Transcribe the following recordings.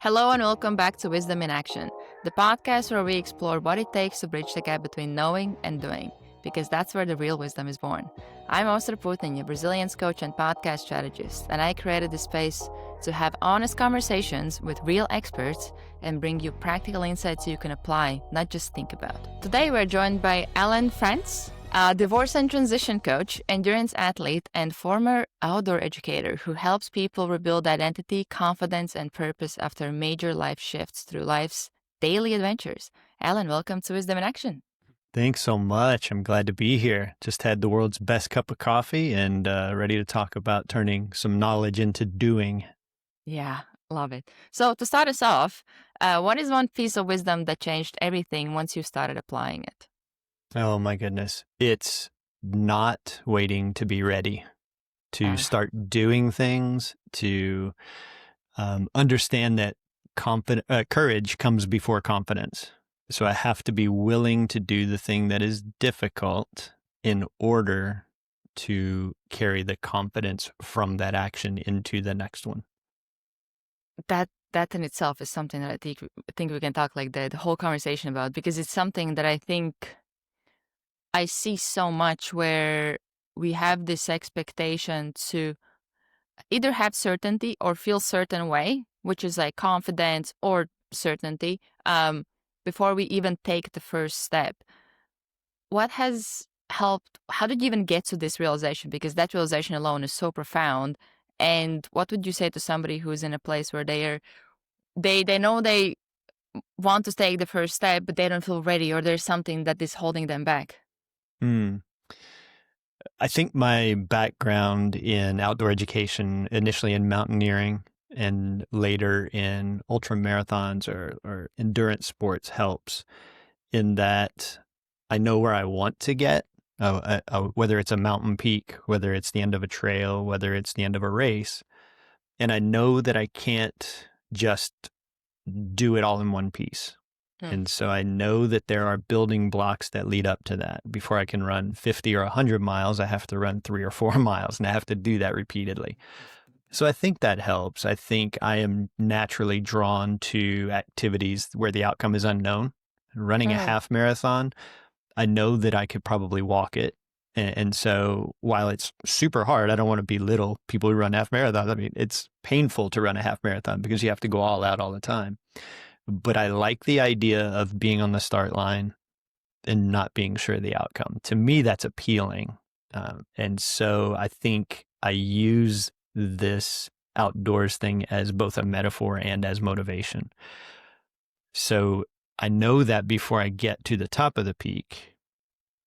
Hello and welcome back to Wisdom in Action, the podcast where we explore what it takes to bridge the gap between knowing and doing, because that's where the real wisdom is born. I'm Austra, a Brazilian coach and podcast strategist, and I created this space to have honest conversations with real experts and bring you practical insights you can apply, not just think about. Today we're joined by Frantz, a divorce and transition coach, endurance athlete, and former outdoor educator who helps people rebuild identity, confidence, and purpose after major life shifts through life's daily adventures. Alan, welcome to Wisdom in Action. Thanks so much. I'm glad to be here. Just had the world's best cup of coffee and ready to talk about turning some knowledge into doing. Yeah, love it. So to start us off, what is one piece of wisdom that changed everything once you started applying it? Oh my goodness. It's not waiting to be ready to start doing things, to understand that courage comes before confidence. So I have to be willing to do the thing that is difficult in order to carry the confidence from that action into the next one. That in itself is something that I think we can talk like the whole conversation about, because it's something that I think I see so much where we have this expectation to either have certainty or feel certain way, which is like confidence or certainty, before we even take the first step. What has helped? How did you even get to this realization? Because that realization alone is so profound. And what would you say to somebody who's in a place where they know they want to take the first step, but they don't feel ready, or there's something that is holding them back? I think my background in outdoor education, initially in mountaineering and later in ultra marathons or endurance sports, helps in that I know where I want to get, whether it's a mountain peak, whether it's the end of a trail, whether it's the end of a race. And I know that I can't just do it all in one piece. And so I know that there are building blocks that lead up to that. Before I can run 50 or 100 miles, I have to run 3 or 4 miles, and I have to do that repeatedly. So I think that helps. I think I am naturally drawn to activities where the outcome is unknown. Running a half marathon, I know that I could probably walk it. And so while it's super hard, I don't want to belittle people who run half marathons. I mean, it's painful to run a half marathon because you have to go all out all the time. But I like the idea of being on the start line and not being sure of the outcome. To me, that's appealing. And so I think I use this outdoors thing as both a metaphor and as motivation. So I know that before I get to the top of the peak,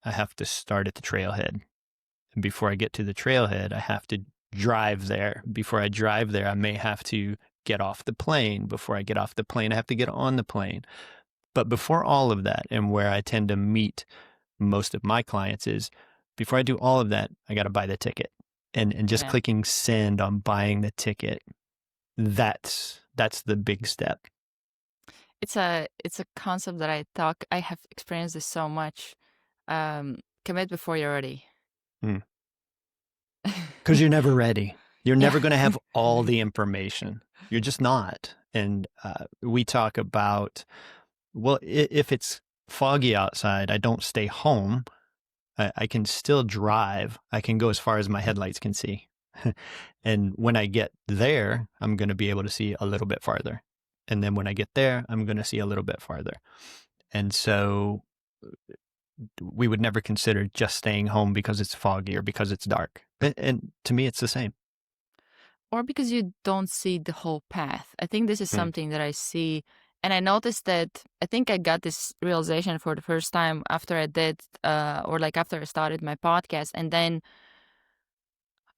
I have to start at the trailhead. And before I get to the trailhead, I have to drive there. Before I drive there, I may have to get off the plane. Before I get off the plane, I have to get on the plane. But before all of that, and where I tend to meet most of my clients is, before I do all of that, I got to buy the ticket. And just clicking send on buying the ticket, that's the big step. It's a concept that I have experienced this so much. Commit before you're ready. Because you're never ready. You're never going to have all the information. You're just not. And we talk about, well, if it's foggy outside, I don't stay home. I can still drive. I can go as far as my headlights can see. And when I get there, I'm going to be able to see a little bit farther. And then when I get there, I'm going to see a little bit farther. And so we would never consider just staying home because it's foggy or because it's dark. And to me, it's the same. Or because you don't see the whole path. I think this is something that I see. And I noticed that I think I got this realization for the first time after I did, after I started my podcast. And then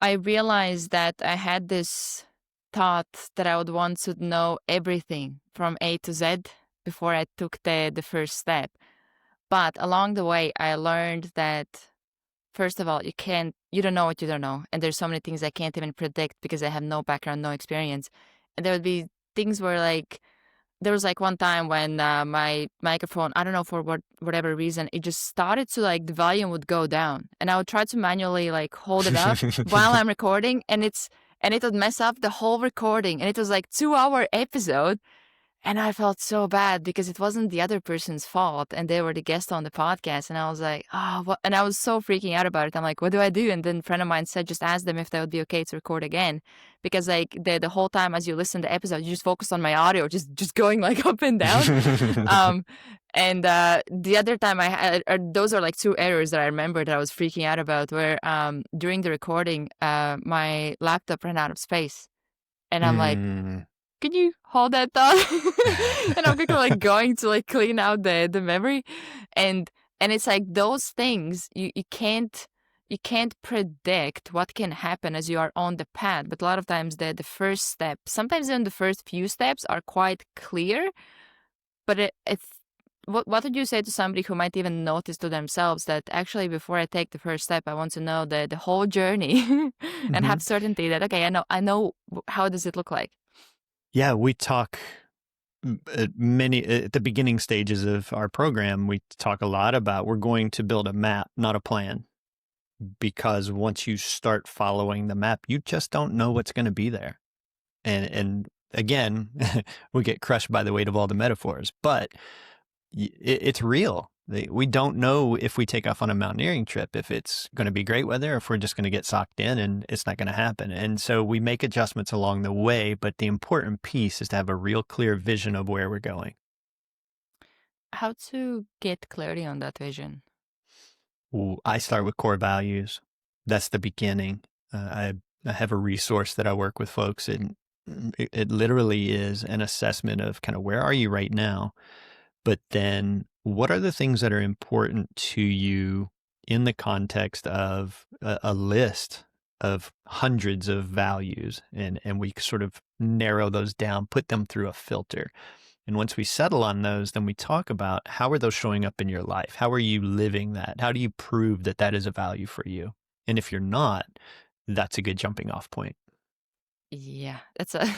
I realized that I had this thought that I would want to know everything from A to Z before I took the first step. But along the way, I learned that, first of all, you don't know what you don't know. And there's so many things I can't even predict because I have no background, no experience. And there would be things where there was one time when my microphone, I don't know for whatever reason, it just started to the volume would go down. And I would try to manually hold it up while I'm recording. And it would mess up the whole recording. And it was 2-hour episode. And I felt so bad because it wasn't the other person's fault and they were the guest on the podcast. And I was like, oh, what? And I was so freaking out about it. I'm like, what do I do? And then a friend of mine said, just ask them if they would be okay to record again. Because like the whole time as you listen to the episode, you just focus on my audio, just going like up and down. And the other time I had, those are like two errors that I remember that I was freaking out about where during the recording, my laptop ran out of space. And I'm like, can you hold that thought? And I'm quickly like going to like clean out the memory. And it's like those things you can't predict what can happen as you are on the path. But a lot of times the first step, sometimes even the first few steps are quite clear. But it's what would you say to somebody who might even notice to themselves that actually before I take the first step, I want to know the whole journey and have certainty that, okay, I know how does it look like? Yeah, we talk at the beginning stages of our program, we talk a lot about we're going to build a map, not a plan. Because once you start following the map, you just don't know what's going to be there. And again, we get crushed by the weight of all the metaphors, but it's real. We don't know if we take off on a mountaineering trip, if it's going to be great weather, if we're just going to get socked in and it's not going to happen. And so we make adjustments along the way, but the important piece is to have a real clear vision of where we're going. How to get clarity on that vision? I start with core values. That's the beginning. I have a resource that I work with folks, and it literally is an assessment of kind of where are you right now, but then what are the things that are important to you in the context of a list of hundreds of values, and we sort of narrow those down, put them through a filter. And once we settle on those, then we talk about how are those showing up in your life? How are you living that? How do you prove that that is a value for you? And if you're not, that's a good jumping off point. Yeah, it's a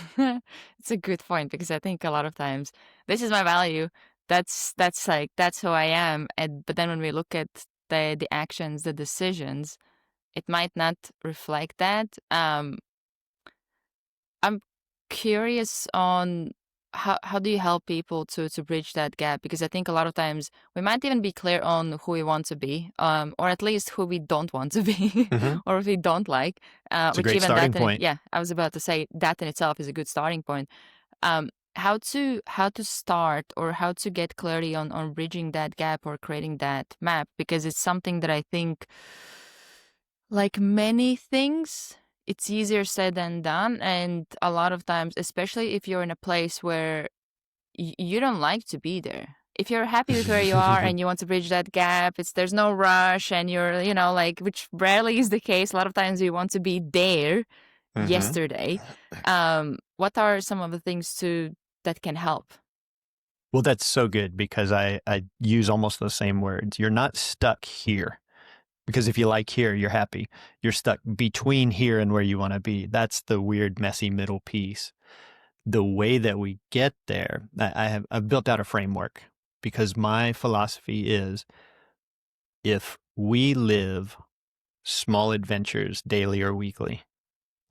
it's a good point because I think a lot of times this is my value. That's like that's who I am. And but then when we look at the actions, the decisions, it might not reflect that. I'm curious on how do you help people to bridge that gap? Because I think a lot of times we might even be clear on who we want to be, or at least who we don't want to be, or if we don't like. It's a Which great even starting that, point. yeah, I was about to say that in itself is a good starting point. How to start or how to get clarity on bridging that gap or creating that map, because it's something that I think, like many things, it's easier said than done. And a lot of times, especially if you're in a place where you don't like to be there. If you're happy with where you are and you want to bridge that gap, there's no rush and you're, like, which rarely is the case. A lot of times you want to be there yesterday. What are some of the things that can help? Well, that's so good because I use almost the same words. You're not stuck here. Because if you like here, you're happy. You're stuck between here and where you want to be. That's the weird, messy middle piece. The way that we get there, I've built out a framework because my philosophy is if we live small adventures daily or weekly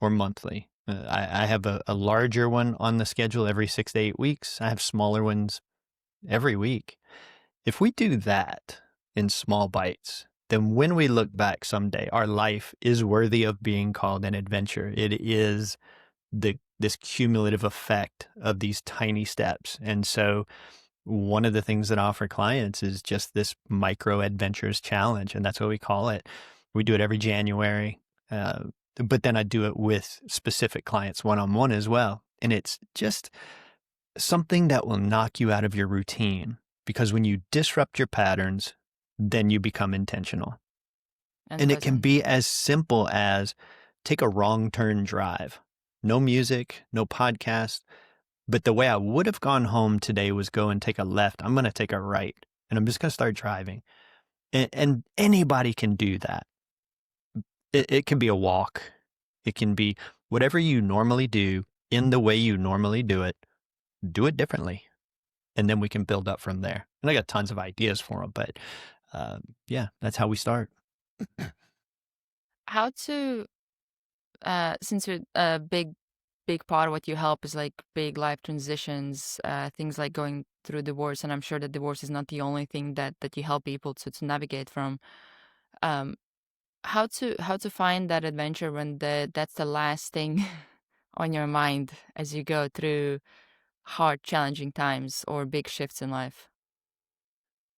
or monthly, I have a larger one on the schedule every 6 to 8 weeks. I have smaller ones every week. If we do that in small bites, then when we look back someday, our life is worthy of being called an adventure. It is this cumulative effect of these tiny steps. And so one of the things that I offer clients is just this micro adventures challenge. And that's what we call it. We do it every January. But then I do it with specific clients one-on-one as well. And it's just something that will knock you out of your routine. Because when you disrupt your patterns, then you become intentional. And it can be as simple as take a wrong turn drive. No music, no podcast. But the way I would have gone home today was go and take a left. I'm going to take a right. And I'm just going to start driving. And anybody can do that. It can be a walk. It can be whatever you normally do in the way you normally do it differently. And then we can build up from there. And I got tons of ideas for them, but yeah, that's how we start. How to, since you're a big big part of what you help is like big life transitions, things like going through divorce. And I'm sure that divorce is not the only thing that you help people to navigate from. Um, how to find that adventure when that's the last thing on your mind as you go through hard, challenging times or big shifts in life.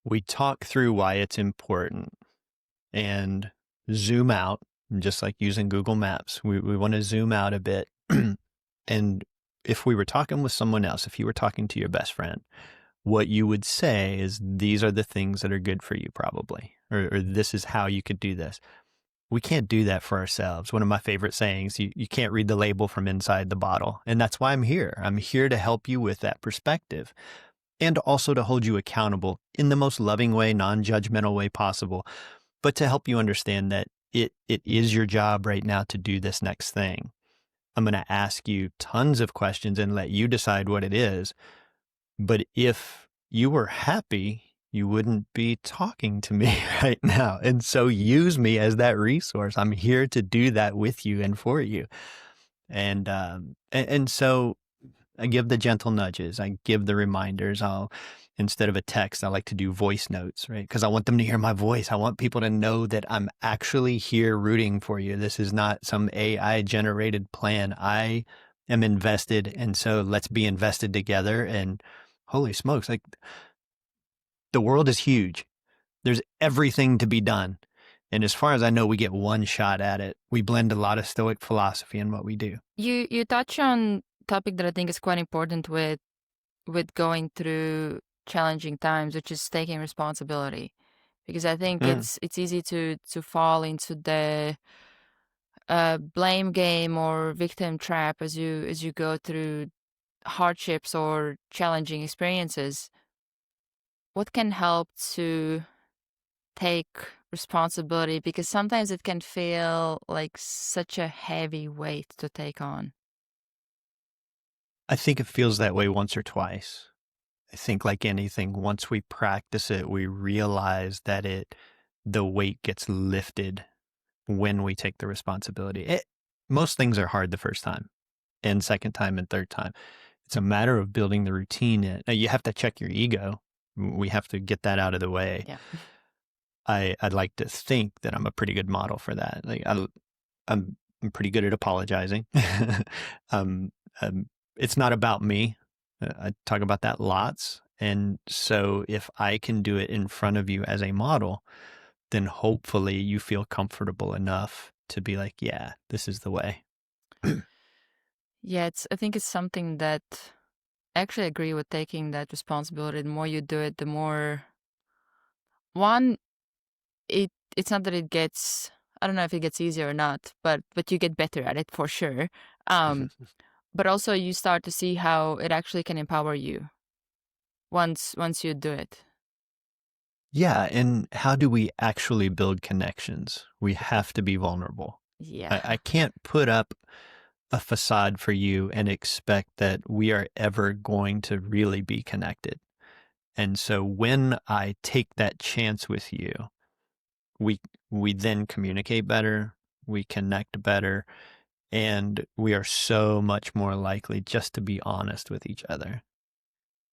We talk through why it's important and zoom out, just like using Google Maps. We want to zoom out a bit. And if we were talking with someone else, if you were talking to your best friend, what you would say is, these are the things that are good for you, probably, or this is how you could do this. We can't do that for ourselves. One of my favorite sayings, you can't read the label from inside the bottle. And that's why I'm here. I'm here to help you with that perspective, and also to hold you accountable in the most loving way, non-judgmental way possible, but to help you understand that it is your job right now to do this next thing. I'm going to ask you tons of questions and let you decide what it is. But if you were happy, you wouldn't be talking to me right now. And so use me as that resource. I'm here to do that with you and for you. And so I give the gentle nudges. I give the reminders. Instead of a text, I like to do voice notes, right? Because I want them to hear my voice. I want people to know that I'm actually here rooting for you. This is not some AI generated plan. I am invested. And so let's be invested together. And holy smokes, like, the world is huge. There's everything to be done. And as far as I know, we get one shot at it. We blend a lot of Stoic philosophy in what we do. You touch on topic that I think is quite important with going through challenging times, which is taking responsibility. Because I think it's easy to fall into the blame game or victim trap as you go through hardships or challenging experiences. What can help to take responsibility? Because sometimes it can feel like such a heavy weight to take on. I think it feels that way once or twice. I think, like anything, once we practice it, we realize that the weight gets lifted when we take the responsibility. Most things are hard the first time, and second time and third time. It's a matter of building the routine in. Now, you have to check your ego. We have to get that out of the way. Yeah. I'd like to think that I'm a pretty good model for that. Like, I'm pretty good at apologizing. It's not about me. I talk about that lots. And so if I can do it in front of you as a model, then hopefully you feel comfortable enough to be like, yeah, this is the way. Yeah, I think it's something that I actually agree with, taking that responsibility. The more you do it, the more one, it's not that it gets, I don't know if it gets easier or not, but you get better at it for sure. But also you start to see how it actually can empower you once you do it. Yeah. And how do we actually build connections? We have to be vulnerable. Yeah. I can't put up a facade for you and expect that we are ever going to really be connected. And so when I take that chance with you, we then communicate better, we connect better, and we are so much more likely just to be honest with each other.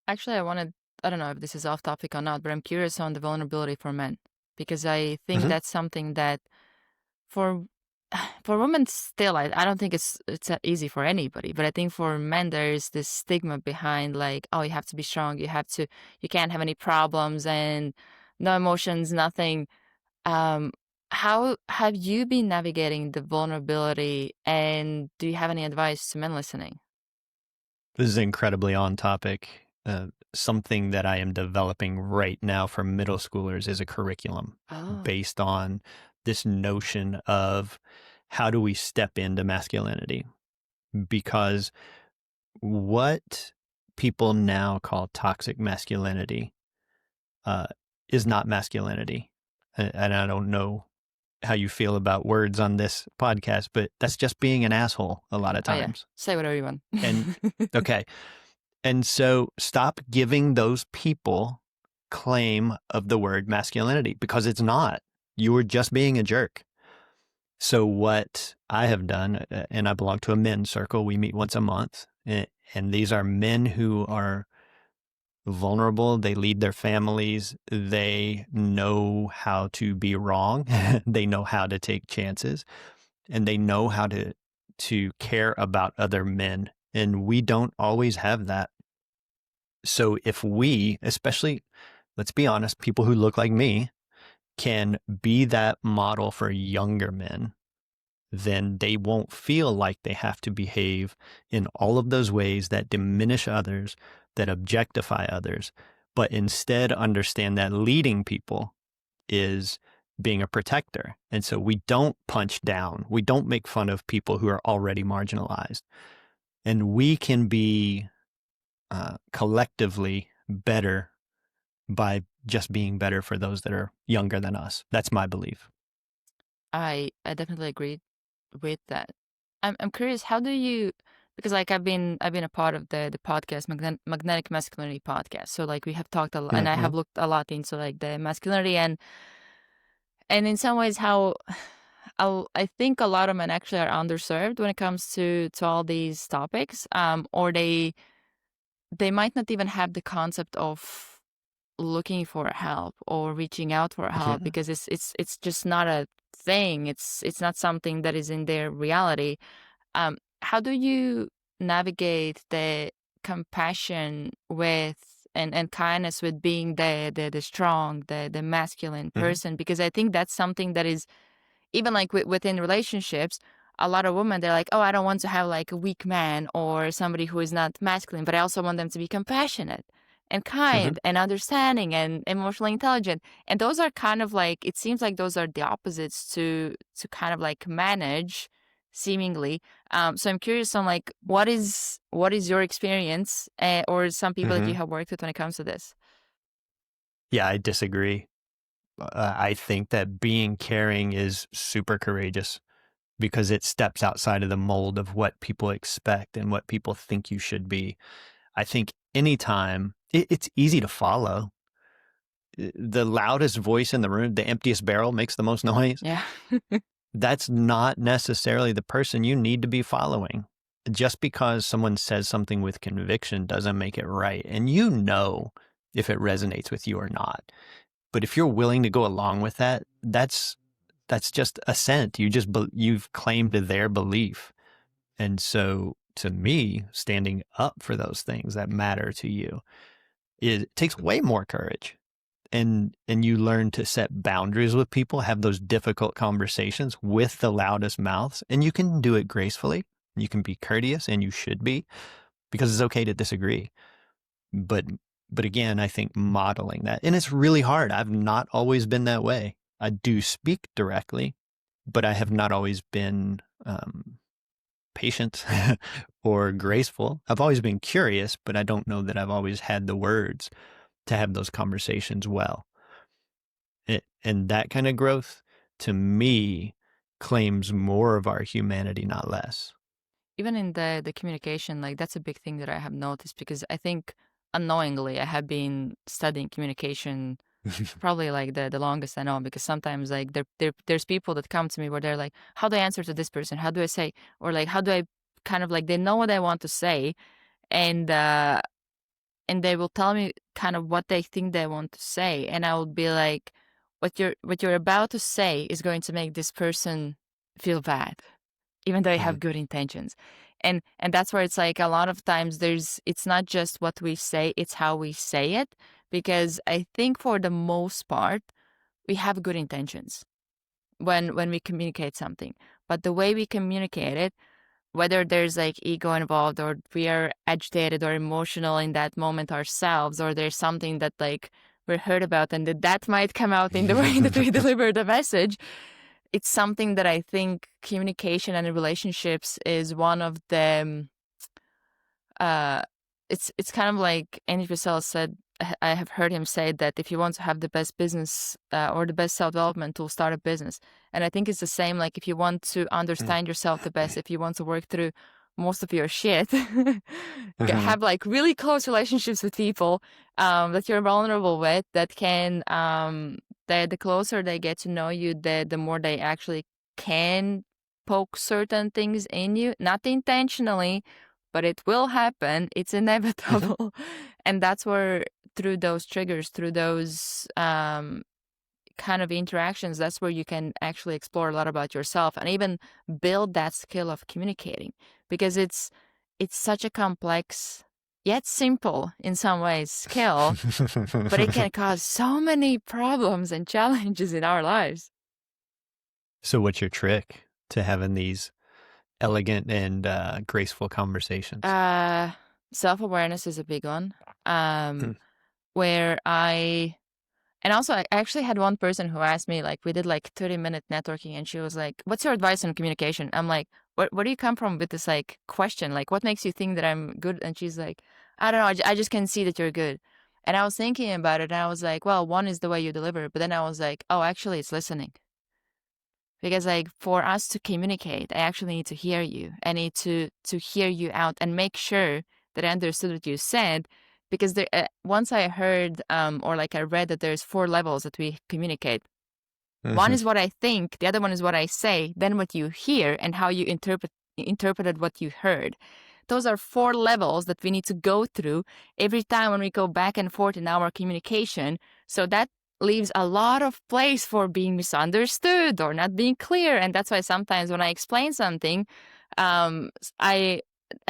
Actually, I don't know if this is off topic or not, but I'm curious on the vulnerability for men, because I think that's something that for women still, I don't think it's easy for anybody, but I think for men there is this stigma behind, like, oh, you have to be strong, you can't have any problems and no emotions, nothing. How have you been navigating the vulnerability, and do you have any advice to men listening? This is incredibly on topic. Something that I am developing right now for middle schoolers is a curriculum based on this notion of how do we step into masculinity? Because what people now call toxic masculinity is not masculinity. And I don't know how you feel about words on this podcast, but that's just being an asshole a lot of times. Oh, yeah. Say whatever you want. And okay. And so stop giving those people claim of the word masculinity, because it's not. You were just being a jerk. So what I have done, and I belong to a men's circle, we meet once a month, and these are men who are vulnerable. They lead their families. They know how to be wrong. They know how to take chances, and they know how to care about other men. And we don't always have that. So if we, especially, let's be honest, people who look like me, can be that model for younger men, then they won't feel like they have to behave in all of those ways that diminish others, that objectify others, but instead understand that leading people is being a protector. And so we don't punch down. We don't make fun of people who are already marginalized. And we can be collectively better by just being better for those that are younger than us. That's my belief. I definitely agree with that. I'm curious, how do you, because like I've been a part of the podcast Magnetic Masculinity podcast. So like we have talked a lot, and I Mm-hmm. have looked a lot into like the masculinity, and in some ways how I think a lot of men actually are underserved when it comes to all these topics, or they might not even have the concept of looking for help or reaching out for help, Yeah. because it's just not a thing. It's not something that is in their reality. How do you navigate the compassion with and kindness with being the strong, the masculine Mm-hmm. person? Because I think that's something that is, even like within relationships, a lot of women, they're like, oh, I don't want to have like a weak man or somebody who is not masculine, but I also want them to be compassionate and Mm-hmm. kind and understanding and emotionally intelligent. And those are kind of like, it seems like those are the opposites to kind of like manage, seemingly. So I'm curious on like, what is your experience, or some people that Mm-hmm. you have worked with when it comes to this? Yeah, I disagree. I think that being caring is super courageous because it steps outside of the mold of what people expect and what people think you should be. I think anytime it's easy to follow. The loudest voice in the room, the emptiest barrel makes the most noise. Yeah. That's not necessarily the person you need to be following. Just because someone says something with conviction doesn't make it right. And you know if it resonates with you or not. But if you're willing to go along with that, that's just assent. You've claimed their belief. And so to me, standing up for those things that matter to you, it takes way more courage. And you learn to set boundaries with people, have those difficult conversations with the loudest mouths, and you can do it gracefully. You can be courteous, and you should be, because it's okay to disagree. But but again, I think modeling that, and it's really hard. I've not always been that way. I do speak directly, but I have not always been patient or graceful. I've always been curious, but I don't know that I've always had the words to have those conversations well. And that kind of growth, to me, claims more of our humanity, not less. Even in the communication, like that's a big thing that I have noticed, because I think unknowingly I have been studying communication probably like the longest I know, because sometimes like there's people that come to me where they're like, how do I answer to this person? How do I say, or like how do I kind of like, they know what I want to say, and and they will tell me kind of what they think they want to say, and I will be like, what you're about to say is going to make this person feel bad, even though I have Mhm. good intentions. And that's where it's like a lot of times it's not just what we say, it's how we say it. Because I think for the most part, we have good intentions when we communicate something. But the way we communicate it, whether there's like ego involved, or we are agitated or emotional in that moment ourselves, or there's something that like we're hurt about, and that might come out in the way that we deliver the message. It's something that I think communication and relationships is one of the uh it's kind of like Andy Frisell said. I have heard him say that if you want to have the best business, or the best self-development tool, start a business. And I think it's the same, like if you want to understand yourself the best, if you want to work through most of your shit, Mhm. have like really close relationships with people that you're vulnerable with, that can the closer they get to know you, the more they actually can poke certain things in you, not intentionally, but it will happen. It's inevitable. And that's where, through those triggers, through those kind of interactions, that's where you can actually explore a lot about yourself and even build that skill of communicating, because it's such a complex yet simple in some ways skill, but it can cause so many problems and challenges in our lives. So what's your trick to having these elegant and graceful conversations? Self-awareness is a big one. Where and also I actually had one person who asked me, like, we did like 30-minute networking, and she was like, what's your advice on communication? I'm like, where do you come from with this like question? Like, what makes you think that I'm good? And she's like, I don't know, I just can see that you're good. And I was thinking about it, and I was like, well, one is the way you deliver, but then I was like, oh, actually it's listening. Because like for us to communicate, I actually need to hear you. I need to hear you out and make sure that I understood what you said. Because there, once I heard or like I read that there's 4 levels that we communicate. One is what I think, the other one is what I say, then what you hear and how you interpreted what you heard. Those are 4 levels that we need to go through every time when we go back and forth in our communication. So that leaves a lot of place for being misunderstood or not being clear. And that's why sometimes when I explain something, I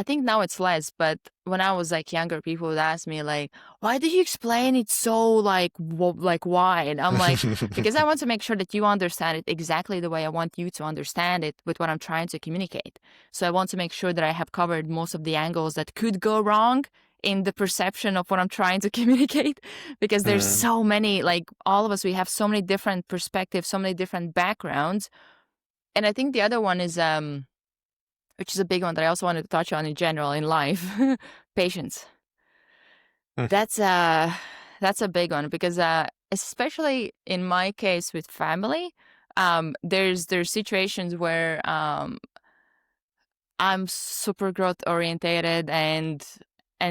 think now it's less, but when I was like younger, people would ask me like, why do you explain it so like wide? I'm like, because I want to make sure that you understand it exactly the way I want you to understand it with what I'm trying to communicate. So I want to make sure that I have covered most of the angles that could go wrong in the perception of what I'm trying to communicate, because there's so many, like all of us, we have so many different perspectives, so many different backgrounds. And I think the other one is, which is a big one that I also wanted to touch on in general in life, patience. That's a big one, because especially in my case with family, there's situations where I'm super growth orientated, and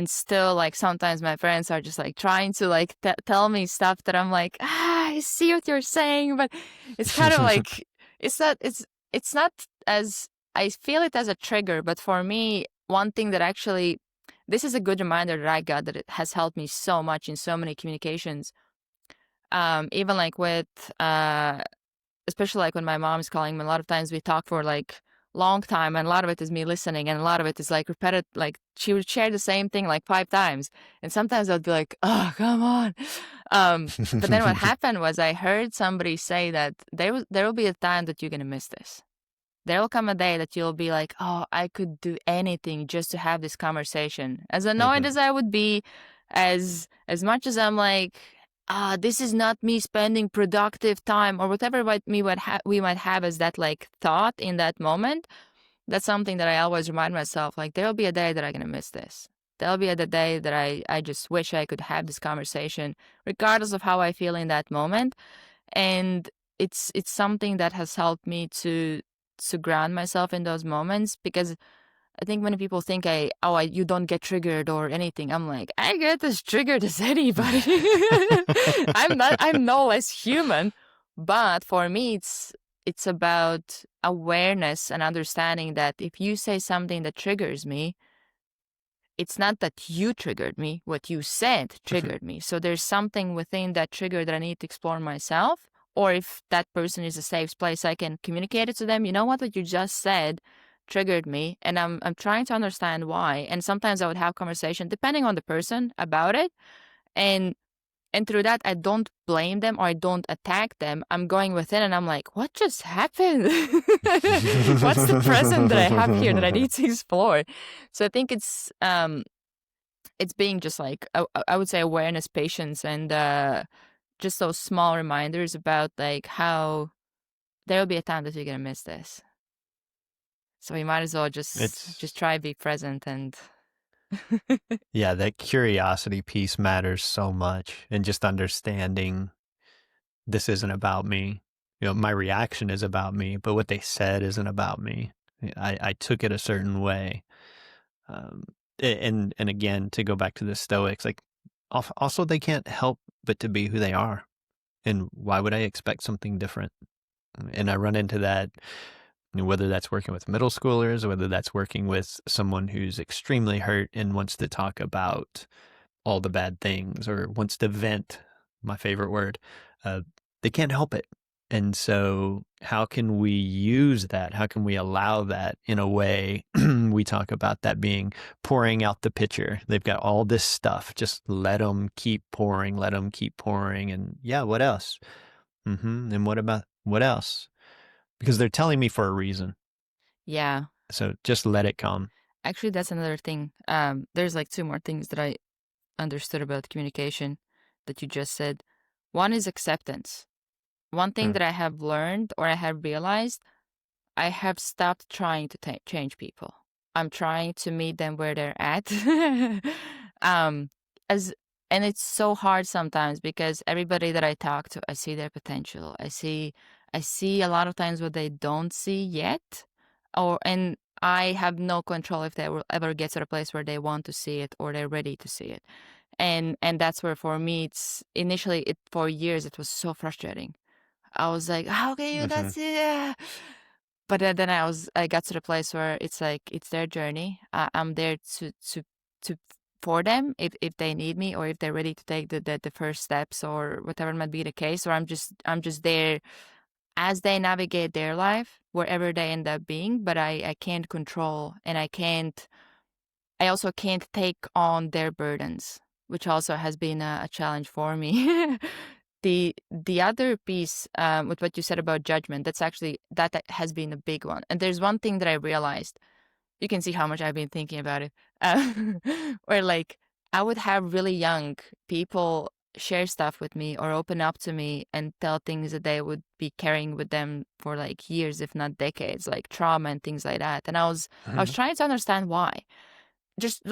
still like sometimes my friends are just like trying to like tell me stuff that I'm like, I see what you're saying, but it's kind of like it's not as, I feel it as a trigger, but for me, one thing that actually, this is a good reminder that I got, that it has helped me so much in so many communications. Even like with especially like when my mom is calling me, a lot of times we talk for like long time, and a lot of it is me listening, and a lot of it is like repetitive, like she would share the same thing like 5 times, and sometimes I'd be like, oh, come on. But then what happened was I heard somebody say that there will be a time that you're gonna miss this. There will come a day that you'll be like, oh, I could do anything just to have this conversation. As annoyed as I would be, as much as I'm like, this is not me spending productive time, or whatever we might have as that like thought in that moment. That's something that I always remind myself, like there'll be a day that I'm gonna miss this. There'll be a day that I just wish I could have this conversation, regardless of how I feel in that moment. And it's something that has helped me to ground myself in those moments, because I think many people think you don't get triggered or anything. I'm like, I get as triggered as anybody. I'm no less human. But for me, it's about awareness and understanding that if you say something that triggers me, it's not that you triggered me. What you said triggered me. So there's something within that trigger that I need to explore myself. Or if that person is a safe place, I can communicate it to them. You know what you just said triggered me, and I'm trying to understand why. And sometimes I would have conversation depending on the person about it, and through that I don't blame them or I don't attack them. I'm going within and I'm like, what just happened? What's the present that I have here that I need to explore? So I think it's being just like I would say awareness, patience, and just those small reminders about like how there will be a time that you're gonna miss this. So you might as well just try to be present. And yeah, that curiosity piece matters so much, and just understanding this isn't about me. You know, my reaction is about me, but what they said isn't about me. I took it a certain way. And again, to go back to the Stoics, like also they can't help but to be who they are. And why would I expect something different? And I run into that, whether that's working with middle schoolers or whether that's working with someone who's extremely hurt and wants to talk about all the bad things or wants to vent, my favorite word. They can't help it. And so how can we use that? How can we allow that in a way? We talk about that being pouring out the pitcher. They've got all this stuff. Just let them keep pouring, let them keep pouring. And yeah, what else? And what else? Because they're telling me for a reason. Yeah. So just let it come. Actually, that's another thing. There's like two more things that I understood about communication that you just said. One is acceptance. One thing that I have learned or I have realized, I have stopped trying to change people. I'm trying to meet them where they're at. um, as and it's so hard sometimes because everybody that I talk to, I see their potential. I see a lot of times what they don't see yet, and I have no control if they will ever get to the place where they want to see it or they're ready to see it. And that's where for me it's initially for years it was so frustrating. I was like, how can you not see it? But then I got to the place where it's like it's their journey. I'm there to for them if they need me or if they're ready to take the first steps or whatever might be the case. Or I'm just there as they navigate their life wherever they end up being. But I can't control and I also can't take on their burdens, which also has been a challenge for me. The other piece with what you said about judgment, that has been a big one. And there's one thing that I realized. You can see how much I've been thinking about it. Where like I would have really young people share stuff with me or open up to me and tell things that they would be carrying with them for like years, if not decades, like trauma and things like that. And I was trying to understand why. Just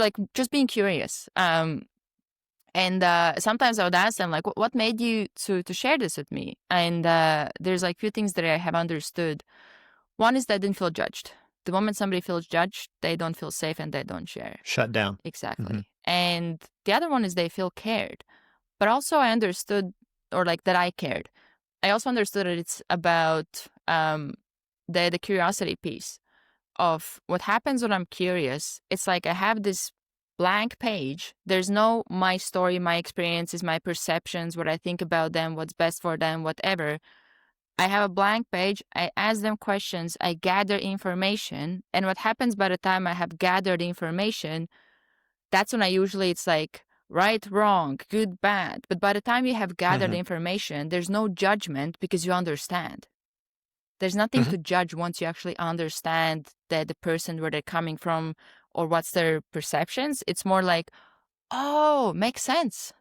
being curious. And sometimes I would ask them, like, what made you to share this with me? And there's like few things that I have understood. One is that I didn't feel judged. The moment somebody feels judged, they don't feel safe and they don't share. Shut down. Exactly. And the other one is they feel cared. But also I understood, or like that I cared. I also understood that it's about the curiosity piece of what happens when I'm curious. It's like I have this blank page. There's no my story, my experiences, my perceptions, what I think about them, what's best for them, whatever. I have a blank page. I ask them questions. I gather information. And what happens by the time I have gathered information, that's when it's like right, wrong, good, bad. But by the time you have gathered information, there's no judgment because you understand. There's nothing to judge once you actually understand the person, where they're coming from or what's their perceptions. It's more like, oh, makes sense.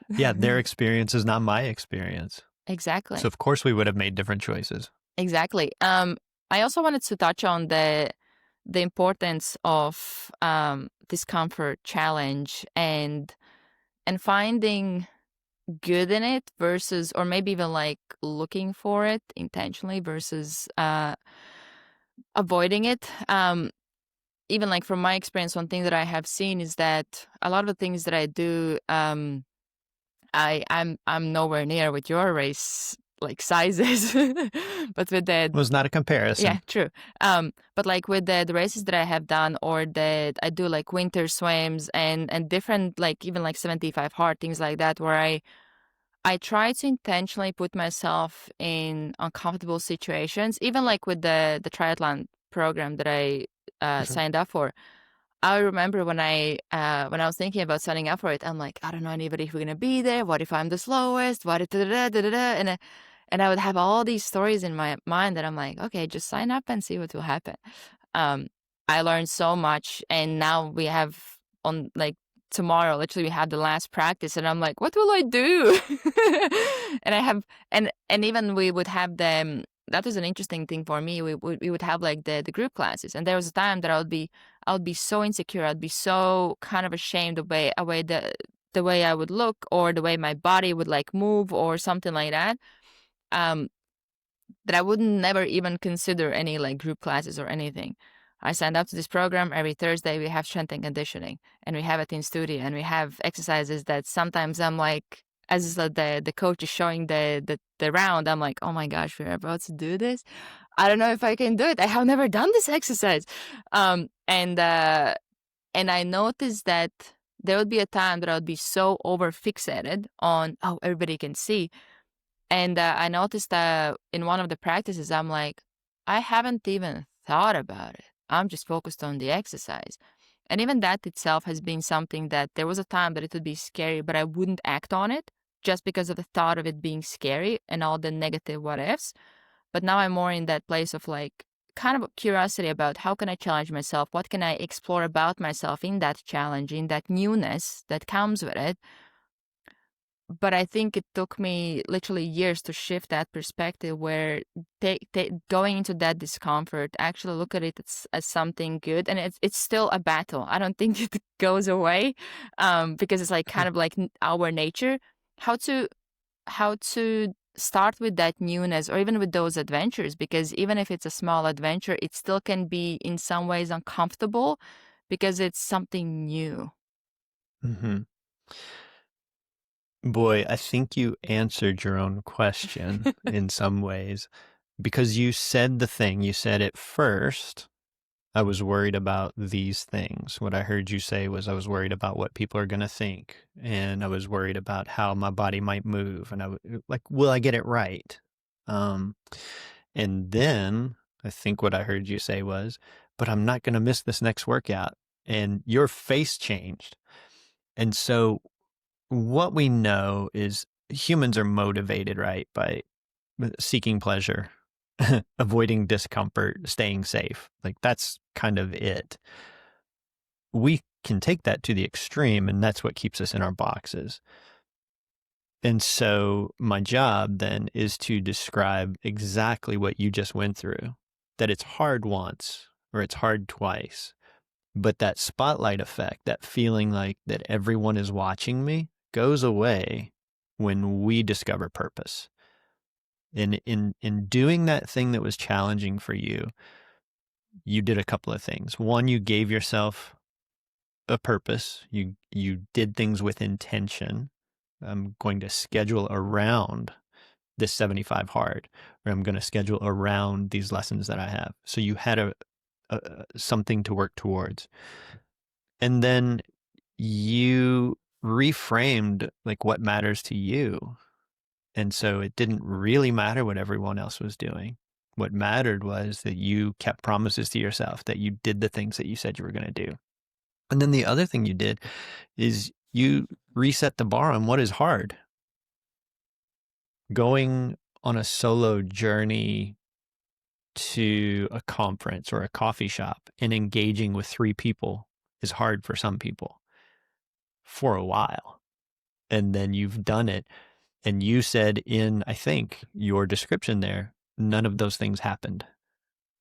Yeah, their experience is not my experience. Exactly. So of course we would have made different choices. Exactly. I also wanted to touch on the importance of discomfort, challenge, and finding good in it versus, or maybe even like looking for it intentionally versus avoiding it. Even like from my experience, one thing that I have seen is that a lot of the things that I do, I'm nowhere near with your race like sizes, but with It was not a comparison. yeah, true. But like with the races that I have done, or that I do like winter swims and different, like even like 75 hard, things like that, where I try to intentionally put myself in uncomfortable situations, even like with the triathlon program that I signed up for. I remember when I was thinking about signing up for it, I'm like, I don't know anybody who's gonna be there. What if I'm the slowest? What if and I would have all these stories in my mind that I'm like, okay, just sign up and see what will happen. I learned so much, and now we have on like tomorrow, literally we have the last practice, and I'm like, what will I do? And I have and even we would have them. That was an interesting thing for me. We would have like the group classes, and there was a time that I would be so insecure. I'd be so kind of ashamed of the way I would look, or the way my body would like move, or something like that. That I wouldn't never even consider any like group classes or anything. I signed up to this program. Every Thursday we have strength and conditioning, and we have it in studio, and we have exercises that sometimes I'm like, as the coach is showing the round, I'm like, oh my gosh, we're about to do this. I don't know if I can do it. I have never done this exercise. And I noticed that there would be a time that I would be so over fixated on, oh, everybody can see. And I noticed that in one of the practices, I'm like, I haven't even thought about it. I'm just focused on the exercise. And even that itself has been something that there was a time that it would be scary, but I wouldn't act on it just because of the thought of it being scary and all the negative what ifs. But now I'm more in that place of like kind of curiosity about how can I challenge myself? What can I explore about myself in that challenge, in that newness that comes with it? But I think it took me literally years to shift that perspective where going into that discomfort, actually look at it as something good. And it's still a battle. I don't think it goes away because it's like kind of like our nature. How to start with that newness or even with those adventures, because even if it's a small adventure, it still can be in some ways uncomfortable because it's something new. Mm-hmm. Boy, I think you answered your own question in some ways because you said the thing. You said at first, I was worried about these things. What I heard you say was I was worried about what people are going to think, and I was worried about how my body might move, and like, will I get it right? Um, and then I think what I heard you say was, but I'm not going to miss this next workout. And your face changed. And so what we know is humans are motivated, right, by seeking pleasure, avoiding discomfort, staying safe. Like that's kind of it. We can take that to the extreme, and that's what keeps us in our boxes. And so my job then is to describe exactly what you just went through, that it's hard once or it's hard twice, but that spotlight effect, that feeling like that everyone is watching me goes away when we discover purpose. In doing that thing that was challenging for you, you did a couple of things. One, you gave yourself a purpose. You did things with intention. I'm going to schedule around this 75 hard, or I'm going to schedule around these lessons that I have. So you had a something to work towards. And then you reframed like what matters to you. And so it didn't really matter what everyone else was doing. What mattered was that you kept promises to yourself, that you did the things that you said you were going to do. And then the other thing you did is you reset the bar on what is hard. Going on a solo journey to a conference or a coffee shop and engaging with 3 people is hard for some people for a while. And then you've done it. And you said in, I think, your description there, none of those things happened.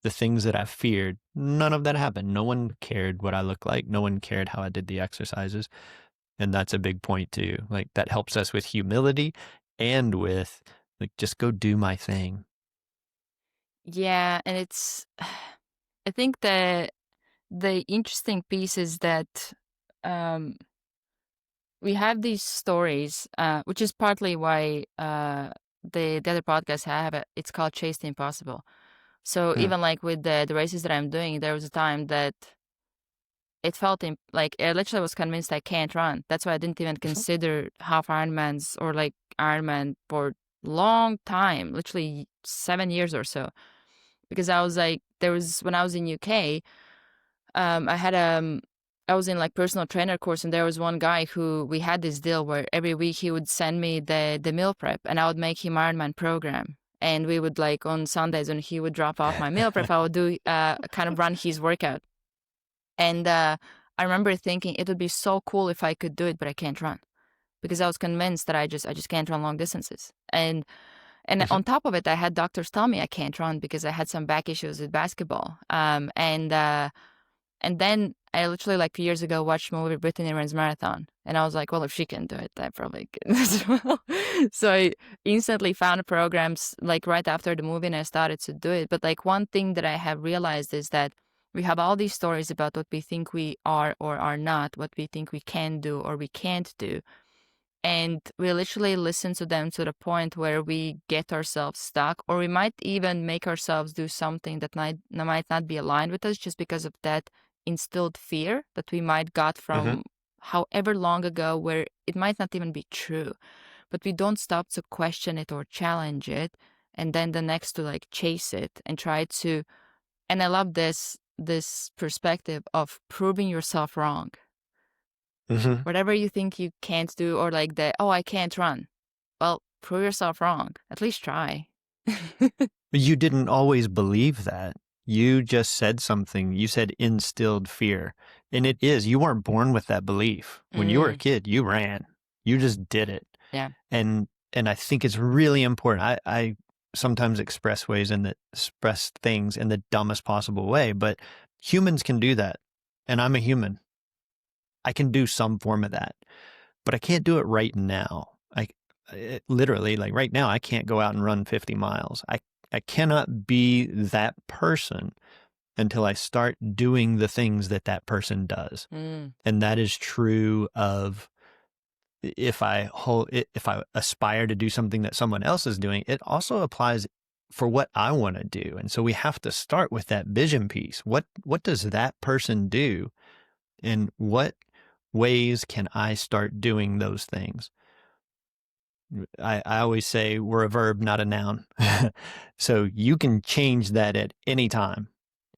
The things that I feared, none of that happened. No one cared what I looked like. No one cared how I did the exercises. And that's a big point too. Like that helps us with humility and with like, just go do my thing. Yeah, and it's I think the interesting piece is that um, we have these stories, which is partly why the other podcast I have it's called Chase the Impossible. So Hmm. even like with the races that I'm doing, there was a time that it felt like I literally was convinced I can't run. That's why I didn't even consider half Ironmans or like Ironman for long time, literally 7 years or so, because I was like, there was when I was in UK. I had I was in like personal trainer course, and there was one guy who we had this deal where every week he would send me the meal prep, and I would make him Ironman program, and we would like on Sundays when he would drop off my meal prep, I would do kind of run his workout, and I remember thinking it would be so cool if I could do it, but I can't run because I was convinced that I just can't run long distances, and on top of it, I had doctors tell me I can't run because I had some back issues with basketball, and then I literally, like, 2 years ago, watched movie Brittany Runs Marathon. And I was like, well, if she can do it, I probably can as well. So I instantly found programs, like, right after the movie, and I started to do it. But, like, one thing that I have realized is that we have all these stories about what we think we are or are not, what we think we can do or we can't do. and we literally listen to them to the point where we get ourselves stuck, or we might even make ourselves do something that might not be aligned with us just because of that instilled fear that we might got from however long ago, where it might not even be true, but we don't stop to question it or challenge it, and then the next to like chase it and try to. And I love this perspective of proving yourself wrong. Whatever you think you can't do, or like I can't run. Well, prove yourself wrong. At least try. You didn't always believe that. You just said something. You said instilled fear. And it is. You weren't born with that belief. When you were a kid, you ran. You just did it. Yeah. And I think it's really important. I sometimes express things in the dumbest possible way, but humans can do that. And I'm a human. I can do some form of that, but I can't do it right now. Literally, like right now, I can't go out and run 50 miles. I cannot be that person until I start doing the things that person does. And that is true of if I aspire to do something that someone else is doing, it also applies for what I want to do. And so we have to start with that vision piece. What does that person do? And what ways can I start doing those things? I always say we're a verb, not a noun. So you can change that at any time.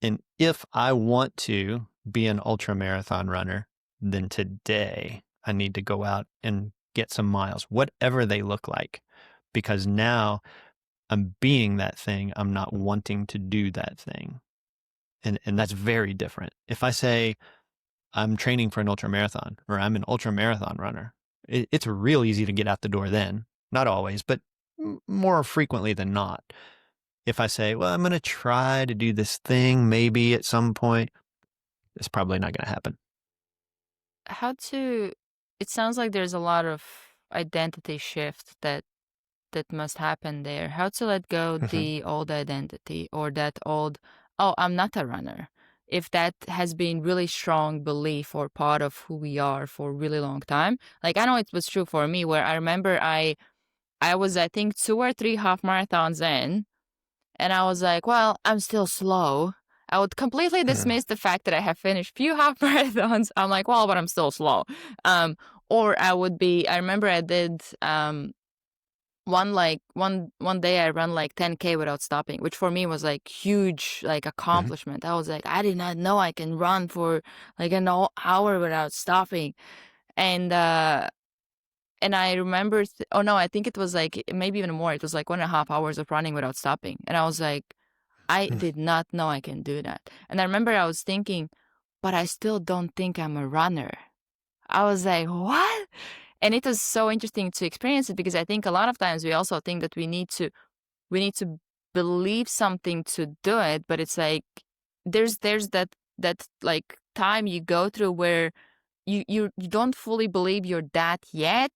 And if I want to be an ultra marathon runner, then today I need to go out and get some miles, whatever they look like, because now I'm being that thing. I'm not wanting to do that thing. And that's very different. If I say I'm training for an ultra marathon, or I'm an ultra marathon runner, it's real easy to get out the door then. Not always, but more frequently than not. If I say, well, I'm going to try to do this thing maybe at some point, it's probably not going to happen. It sounds like there's a lot of identity shift that must happen there. How to let go the old identity, or that old, I'm not a runner. If that has been really strong belief or part of who we are for a really long time. Like, I know it was true for me, where I remember I was, I think, 2 or 3 half marathons in, and I was like, well, I'm still slow. I would completely dismiss the fact that I have finished few half marathons. I'm like, well, but I'm still slow. Or I remember I did one day I ran like 10K without stopping, which for me was like huge, like accomplishment. I was like, I did not know I can run for like an hour without stopping. And I remember, I think it was like maybe even more. It was like 1.5 hours of running without stopping. And I was like, I did not know I can do that. And I remember I was thinking, but I still don't think I'm a runner. I was like, what? And it was so interesting to experience it, because I think a lot of times we also think that we need to believe something to do it, but it's like there's that like time you go through where you don't fully believe you're that yet,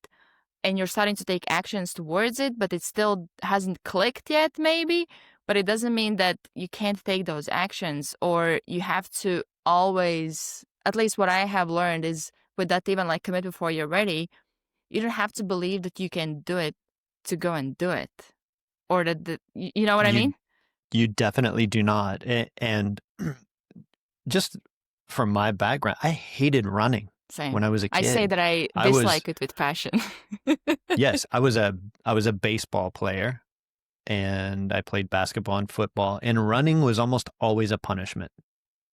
and you're starting to take actions towards it, but it still hasn't clicked yet, maybe. But it doesn't mean that you can't take those actions, or you have to always, at least what I have learned is with that, even like commit before you're ready, you don't have to believe that you can do it to go and do it. Or that you know what I mean? You definitely do not. And just from my background, I hated running. Same. When I was a kid. I say that I dislike it with passion. Yes, I was a baseball player, and I played basketball and football, and running was almost always a punishment.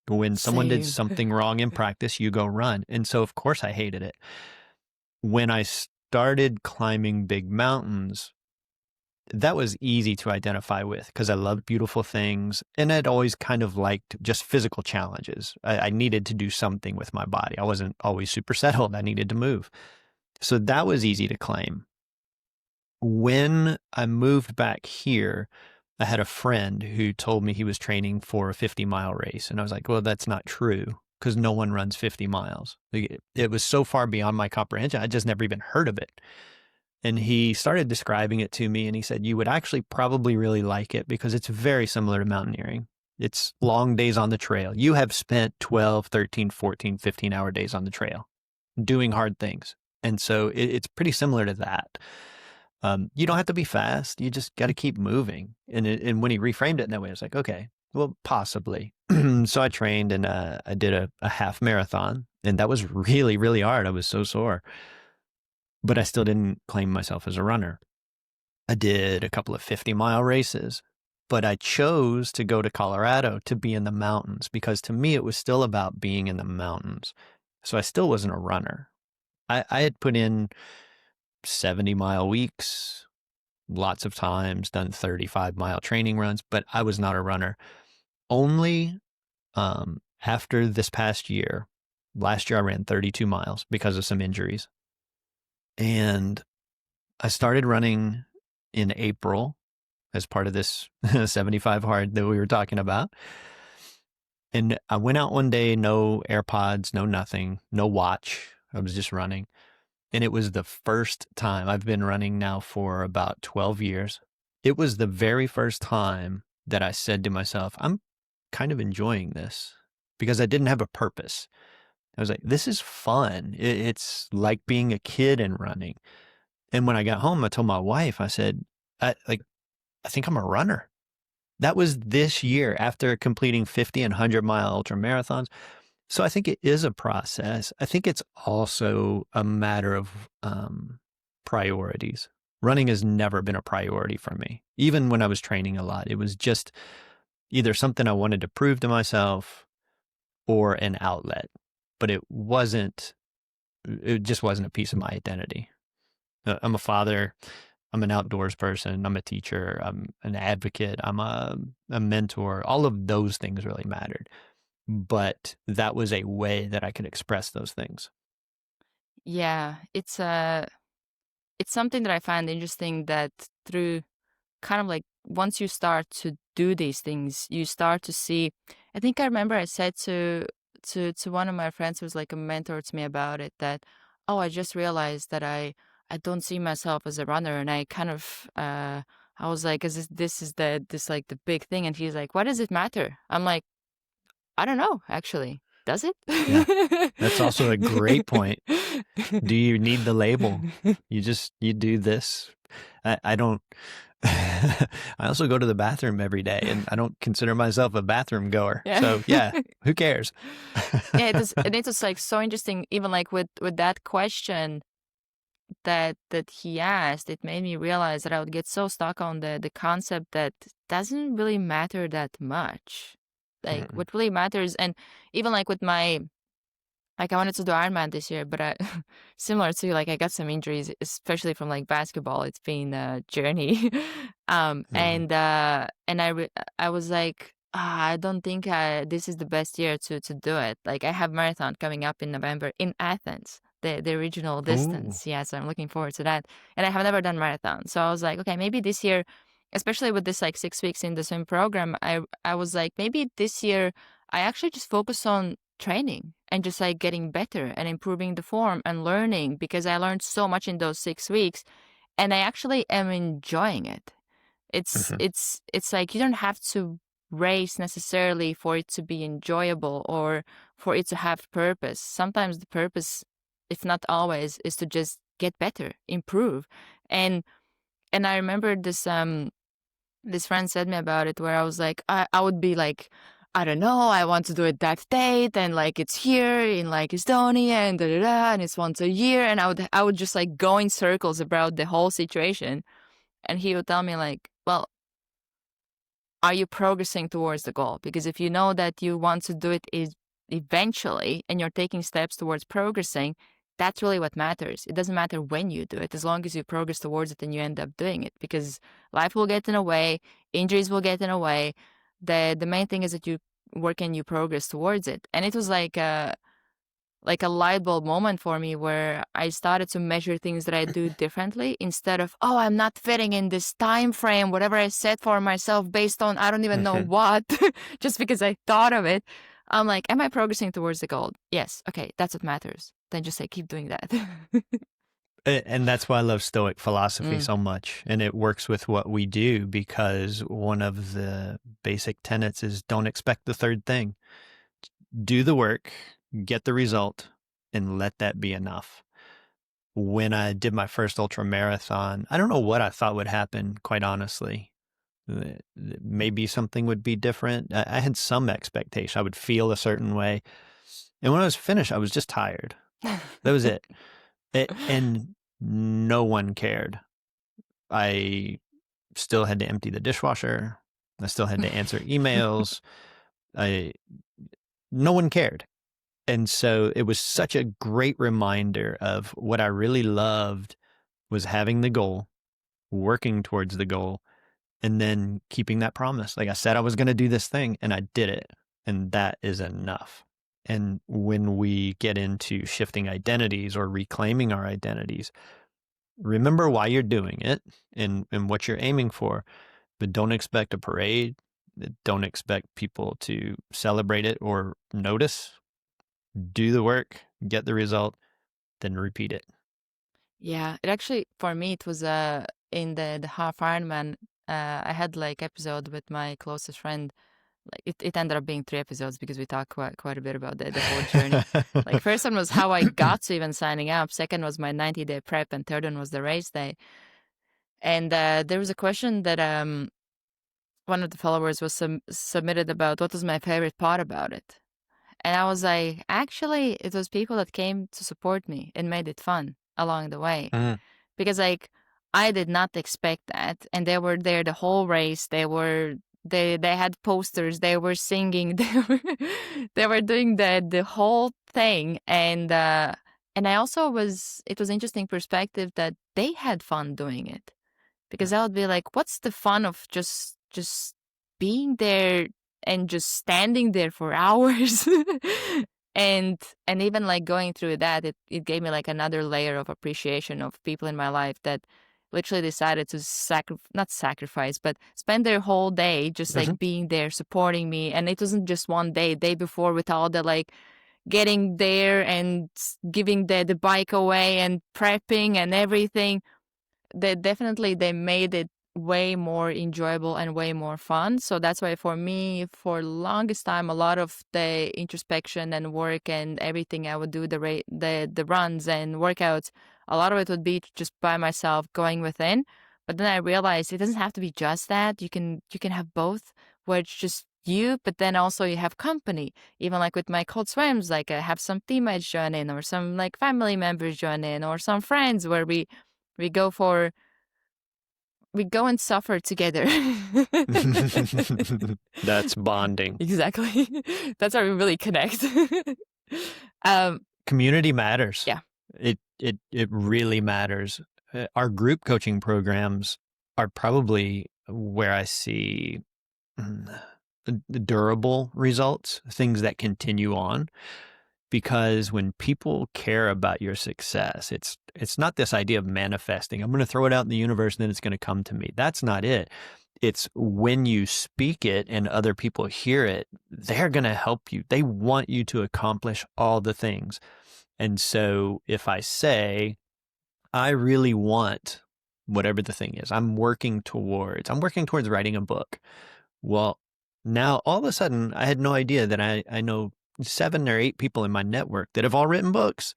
When someone did something wrong in practice, you go run. And so, of course, I hated it. When I started climbing big mountains, that was easy to identify with because I loved beautiful things, and I'd always kind of liked just physical challenges. I needed to do something with my body. I wasn't always super settled. I needed to move. So that was easy to claim. When I moved back here, I had a friend who told me he was training for a 50-mile race. And I was like, well, that's not true, because no one runs 50 miles. It was so far beyond my comprehension. I just never even heard of it. And he started describing it to me, and he said, you would actually probably really like it because it's very similar to mountaineering. It's long days on the trail. You have spent 12, 13, 14, 15-hour days on the trail doing hard things. And so it's pretty similar to that. You don't have to be fast. You just got to keep moving. And when he reframed it in that way, I was like, okay, well, possibly. So I trained and I did a half marathon, and that was really, really hard. I was so sore, but I still didn't claim myself as a runner. I did a couple of 50-mile races, but I chose to go to Colorado to be in the mountains because to me, it was still about being in the mountains. So I still wasn't a runner. I had put in 70-mile weeks, lots of times, done 35-mile training runs, but I was not a runner. Only after this past year, last year I ran 32 miles because of some injuries. And I started running in April as part of this 75 hard that we were talking about. And I went out one day, no AirPods, no nothing, no watch. I was just running. And it was the first time. I've been running now for about 12 years. It was the very first time that I said to myself, I'm kind of enjoying this because I didn't have a purpose. I was like, this is fun. It's like being a kid and running. And when I got home, I told my wife, I said, I think I'm a runner. That was this year after completing 50 and 100-mile ultra marathons. So I think it is a process. I think it's also a matter of priorities. Running has never been a priority for me. Even when I was training a lot, it was just either something I wanted to prove to myself or an outlet. But it just wasn't a piece of my identity. I'm a father. I'm an outdoors person. I'm a teacher. I'm an advocate. I'm a mentor. All of those things really mattered. But that was a way that I could express those things. Yeah, it's something that I find interesting that through kind of like once you start to do these things, you start to see. I think I remember I said to one of my friends who was like a mentor to me about it that, oh, I just realized that I don't see myself as a runner, and I kind of I was like, is this is this like the big thing? And he's like, why does it matter? I'm like, I don't know, actually. Does it? Yeah. That's also a great point. Do you need the label? You do this. I don't. I also go to the bathroom every day, and I don't consider myself a bathroom goer. Yeah. So yeah, who cares? Yeah, and it was like so interesting, even like with that question that he asked, it made me realize that I would get so stuck on the concept that doesn't really matter that much. Like what really matters, and even like with my like I wanted to do Ironman this year, but I similar to you, like I got some injuries, especially from like basketball. It's been a journey. And I was like, I don't think this is the best year to do it. Like I have marathon coming up in November in Athens, the original Ooh. distance. Yeah, so I'm looking forward to that. And I have never done marathon. So I was like, okay, maybe this year, especially with this like 6 weeks in the swim program, I was like, maybe this year I actually just focus on training and just like getting better and improving the form and learning, because I learned so much in those 6 weeks and I actually am enjoying it. It's like you don't have to race necessarily for it to be enjoyable or for it to have purpose. Sometimes the purpose, if not always, is to just get better, improve. And I remember this friend said me about it where I was like, I would be like, I don't know, I want to do it that date, and like it's here in like Estonia and da da da, and it's once a year, and I would just like go in circles about the whole situation, and he would tell me like, well, are you progressing towards the goal? Because if you know that you want to do it is eventually, and you're taking steps towards progressing, that's really what matters. It doesn't matter when you do it, as long as you progress towards it and you end up doing it, because life will get in a way, injuries will get in a way. The main thing is that you work and you progress towards it. And it was like a light bulb moment for me where I started to measure things that I do differently instead of, oh, I'm not fitting in this time frame, whatever I set for myself based on I don't even know what, just because I thought of it. I'm like, am I progressing towards the goal? Yes. Okay, that's what matters. Then just say, keep doing that. And that's why I love Stoic philosophy so much. And it works with what we do because one of the basic tenets is don't expect the third thing. Do the work, get the result, and let that be enough. when I did my first ultra marathon, I don't know what I thought would happen, quite honestly. Maybe something would be different. I had some expectation. I would feel a certain way. And when I was finished, I was just tired. That was it. And no one cared. I still had to empty the dishwasher. I still had to answer emails. No one cared. And so it was such a great reminder of what I really loved was having the goal, working towards the goal, and then keeping that promise. Like I said, I was going to do this thing and I did it. And that is enough. And when we get into shifting identities or reclaiming our identities, remember why you're doing it and what you're aiming for, but don't expect a parade. Don't expect people to celebrate it or notice. Do the work, get the result, then repeat it. Yeah, it actually, for me, it was in the half Ironman. I had like episode with my closest friend. Like it ended up being 3 episodes because we talked quite a bit about the whole journey. Like first one was how I got to even signing up. Second was my 90-day prep, and third one was the race day. And there was a question that one of the followers was submitted about what was my favorite part about it. And I was like, actually, it was people that came to support me and made it fun along the way. Because like I did not expect that, and they were there the whole race. They had posters. They were singing. They were doing the whole thing, and I also it was interesting perspective that they had fun doing it, because I would be like, what's the fun of just being there and just standing there for hours? And even like going through that, it gave me like another layer of appreciation of people in my life that literally decided to not sacrifice, but spend their whole day just like being there, supporting me. And it wasn't just one day before with all the like getting there and giving the bike away and prepping and everything. They made it way more enjoyable and way more fun. So that's why for me, for longest time, a lot of the introspection and work and everything I would do, the runs and workouts, a lot of it would be just by myself going within. But then I realized it doesn't have to be just that. You can have both, where it's just you, but then also you have company. Even like with my cold swims, like I have some teammates join in, or some like family members join in, or some friends where we go and suffer together. That's bonding. Exactly. That's how we really connect. Community matters. Yeah. It really matters. Our group coaching programs are probably where I see durable results, things that continue on. Because when people care about your success, it's not this idea of manifesting. I'm going to throw it out in the universe and then it's going to come to me. That's not it. It's when you speak it and other people hear it, they're going to help you. They want you to accomplish all the things. And so if I say, I really want whatever the thing is, I'm working towards writing a book. Well, now all of a sudden I had no idea that I know 7 or 8 people in my network that have all written books.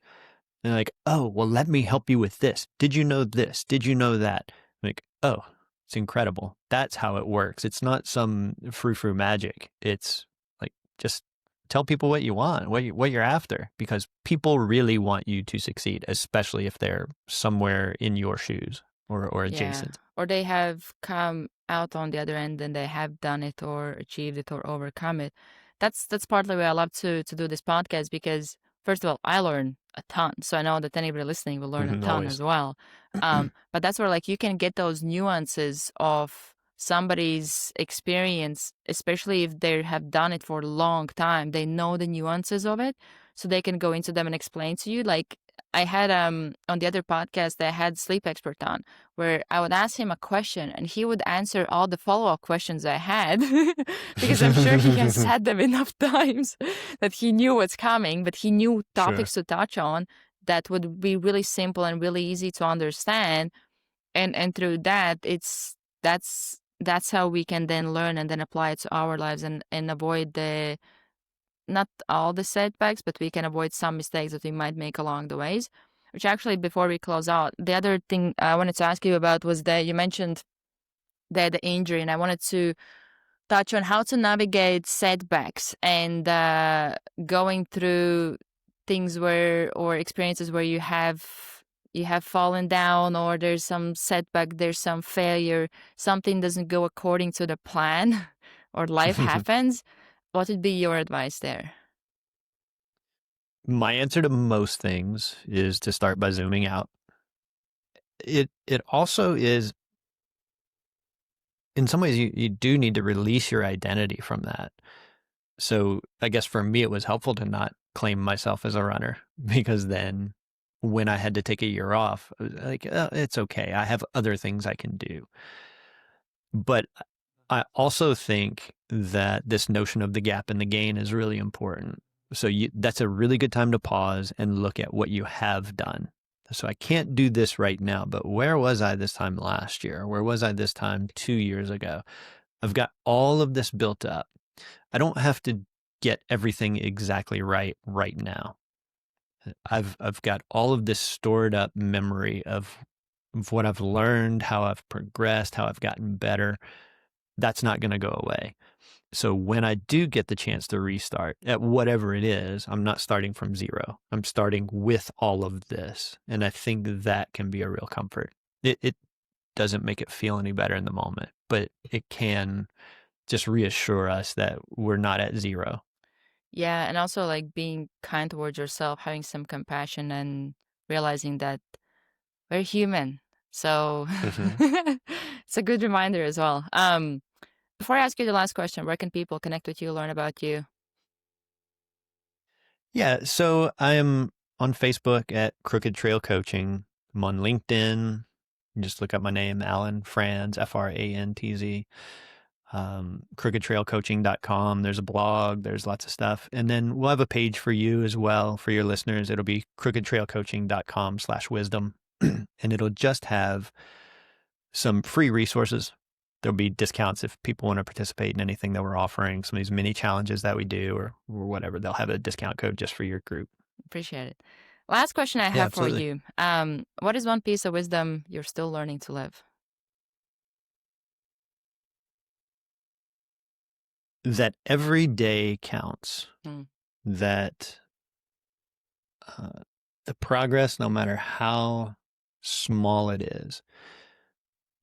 And they're like, oh, well, let me help you with this. Did you know this? Did you know that? I'm like, oh, it's incredible. That's how it works. It's not some frou-frou magic. It's like, just tell people what you want, what you're after, because people really want you to succeed, especially if they're somewhere in your shoes or adjacent. Yeah. Or they have come out on the other end and they have done it or achieved it or overcome it. That's partly why I love to do this podcast, because first of all, I learn a ton. So I know that anybody listening will learn a ton Always. as well. But that's where like you can get those nuances of somebody's experience, especially if they have done it for a long time. They know the nuances of it, so they can go into them and explain to you. Like I had on the other podcast, I had sleep expert on, where I would ask him a question and he would answer all the follow-up questions I had because I'm sure he has said them enough times that he knew what's coming, but he knew topics to touch on that would be really simple and really easy to understand. And through that, that's how we can then learn and then apply it to our lives and avoid not all the setbacks, but we can avoid some mistakes that we might make along the ways. which actually, before we close out, the other thing I wanted to ask you about was that you mentioned that the injury, and I wanted to touch on how to navigate setbacks and going through things or experiences where you have fallen down, or there's some setback, there's some failure, something doesn't go according to the plan, or life happens. What would be your advice there? My answer to most things is to start by zooming out. It also is, in some ways, you do need to release your identity from that. So I guess for me, it was helpful to not claim myself as a runner, because then when I had to take a year off, I was like, oh, it's okay. I have other things I can do. But I also think that this notion of the gap and the gain is really important. So that's a really good time to pause and look at what you have done. So I can't do this right now, but where was I this time last year? Where was I this time 2 years ago? I've got all of this built up. I don't have to get everything exactly right now. I've got all of this stored up memory of what I've learned, how I've progressed, how I've gotten better. That's not going to go away. So when I do get the chance to restart at whatever it is, I'm not starting from zero. I'm starting with all of this. And I think that can be a real comfort. It doesn't make it feel any better in the moment, but it can just reassure us that we're not at zero. Yeah, and also like being kind towards yourself, having some compassion, and realizing that we're human. So it's a good reminder as well. Before I ask you the last question, where can people connect with you, learn about you? Yeah, so I'm on Facebook at Crooked Trail Coaching. I'm on LinkedIn. You just look up my name, Alan Frantz, Frantz. crookedtrailcoaching.com. There's a blog, there's lots of stuff. And then we'll have a page for you as well, for your listeners. It'll be crookedtrailcoaching.com/wisdom. And it'll just have some free resources. There'll be discounts if people want to participate in anything that we're offering, some of these mini challenges that we do or whatever. They'll have a discount code just for your group. Appreciate it. Last question I have for you. What is one piece of wisdom you're still learning to live? That every day counts. That the progress, no matter how small it is,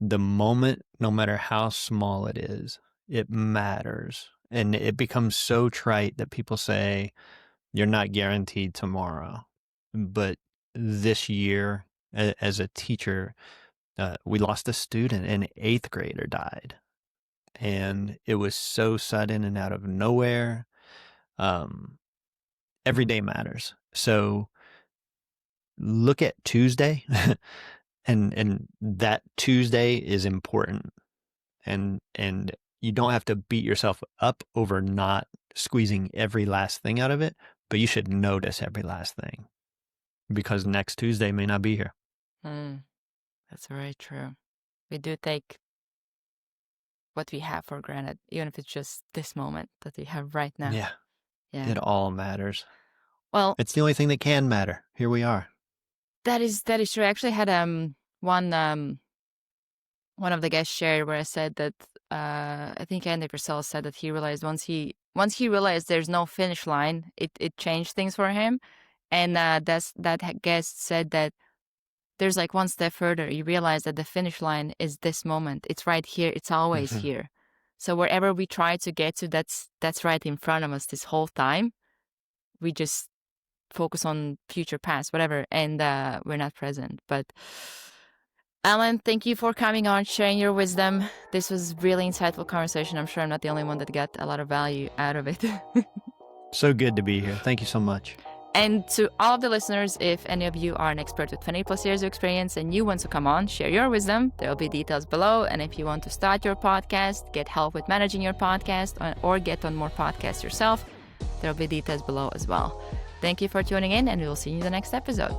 the moment, no matter how small it is, it matters. And it becomes so trite that people say, you're not guaranteed tomorrow. But this year, as a teacher, we lost a student, an 8th grader died. And it was so sudden and out of nowhere. Every day matters. So look at Tuesday, and that Tuesday is important. And you don't have to beat yourself up over not squeezing every last thing out of it, but you should notice every last thing, because next Tuesday may not be here. That's very true. We do take what we have for granted, even if it's just this moment that we have right now. Yeah. It all matters. Well, it's the only thing that can matter. Here we are. That is true. I actually had one of the guests shared where I said that I think Andy Purcell said that he realized once he realized there's no finish line, it changed things for him. And that guest said that there's like one step further. You realize that the finish line is this moment. It's right here. It's always here. So wherever we try to get to, that's right in front of us this whole time. We just focus on future, past, whatever, and we're not present. But Alan, thank you for coming on, sharing your wisdom. This was really insightful conversation. I'm sure I'm not the only one that got a lot of value out of it. So good to be here. Thank you so much. And to all of the listeners, if any of you are an expert with 20+ years of experience and you want to come on, share your wisdom, there will be details below. And if you want to start your podcast, get help with managing your podcast, or get on more podcasts yourself, there will be details below as well. Thank you for tuning in, and we will see you in the next episode.